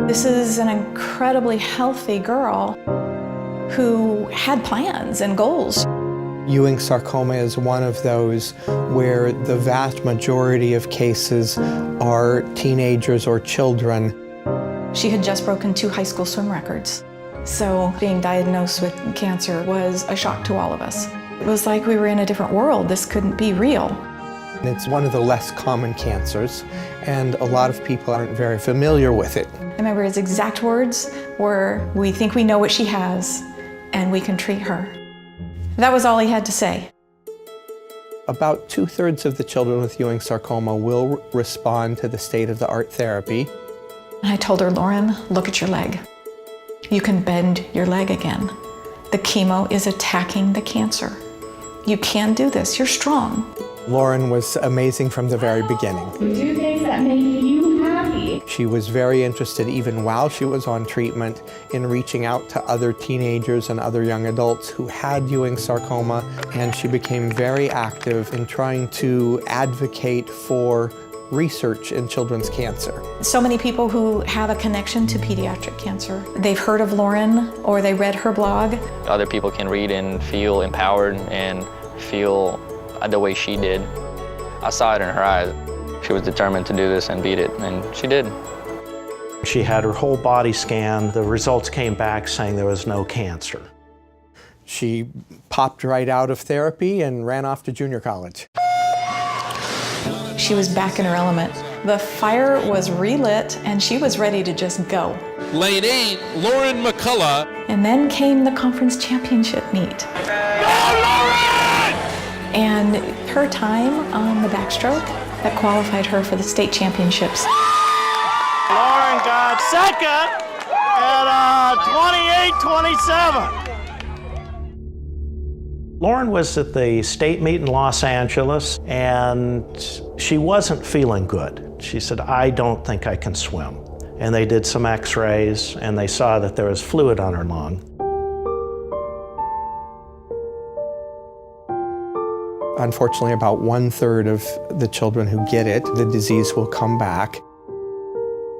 This is an incredibly healthy girl who had plans and goals. Ewing sarcoma is one of those where the vast majority of cases are teenagers or children. She had just broken 2 high school swim records. So being diagnosed with cancer was a shock to all of us. It was like we were in a different world. This couldn't be real. It's one of the less common cancers, and a lot of people aren't very familiar with it. I remember his exact words were, "We think we know what she has, and we can treat her." That was all he had to say. About 2/3 of the children with Ewing sarcoma will respond to the state-of-the-art therapy. And I told her, "Lauren, look at your leg. You can bend your leg again. The chemo is attacking the cancer. You can do this, you're strong." Lauren was amazing from the very beginning. Do things that make you happy. She was very interested, even while she was on treatment, in reaching out to other teenagers and other young adults who had Ewing sarcoma, and she became very active in trying to advocate for research in children's cancer. So many people who have a connection to pediatric cancer, they've heard of Lauren or they read her blog. Other people can read and feel empowered and feel the way she did. I saw it in her eyes. She was determined to do this and beat it, and she did. She had her whole body scanned. The results came back saying there was no cancer. She popped right out of therapy and ran off to junior college. She was back in her element. The fire was relit and she was ready to just go. Lane 8, Lauren McCullough. And then came the conference championship meet. Go, Lauren! And her time on the backstroke, that qualified her for the state championships. Lauren got second at 28-27. Lauren was at the state meet in Los Angeles, and she wasn't feeling good. She said, "I don't think I can swim." And they did some x-rays, and they saw that there was fluid on her lung. Unfortunately, about 1/3 of the children who get it, the disease will come back.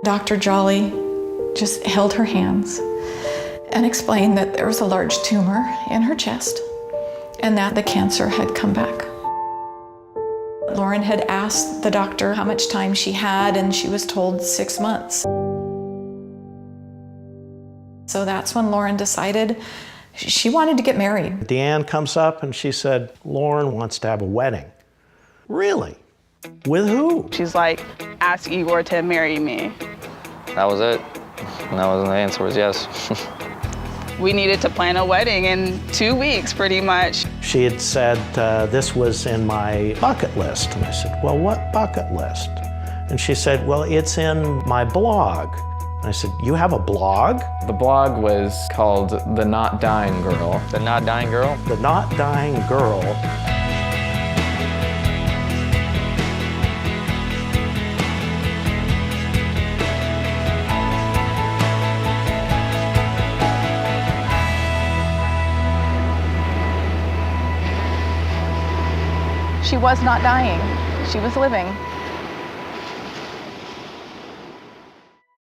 Dr. Jolly just held her hands and explained that there was a large tumor in her chest and that the cancer had come back. Lauren had asked the doctor how much time she had, and she was told 6 months. So that's when Lauren decided she wanted to get married. Deanne comes up and she said, "Lauren wants to have a wedding." Really? With who? She's like, "Ask Igor to marry me." That was it. And that was the answer was yes. We needed to plan a wedding in 2 weeks, pretty much. She had said, this was in my bucket list. And I said, "Well, what bucket list?" And she said, "Well, it's in my blog." And I said, "You have a blog?" The blog was called The Not Dying Girl. The Not Dying Girl? The Not Dying Girl. She was not dying. She was living.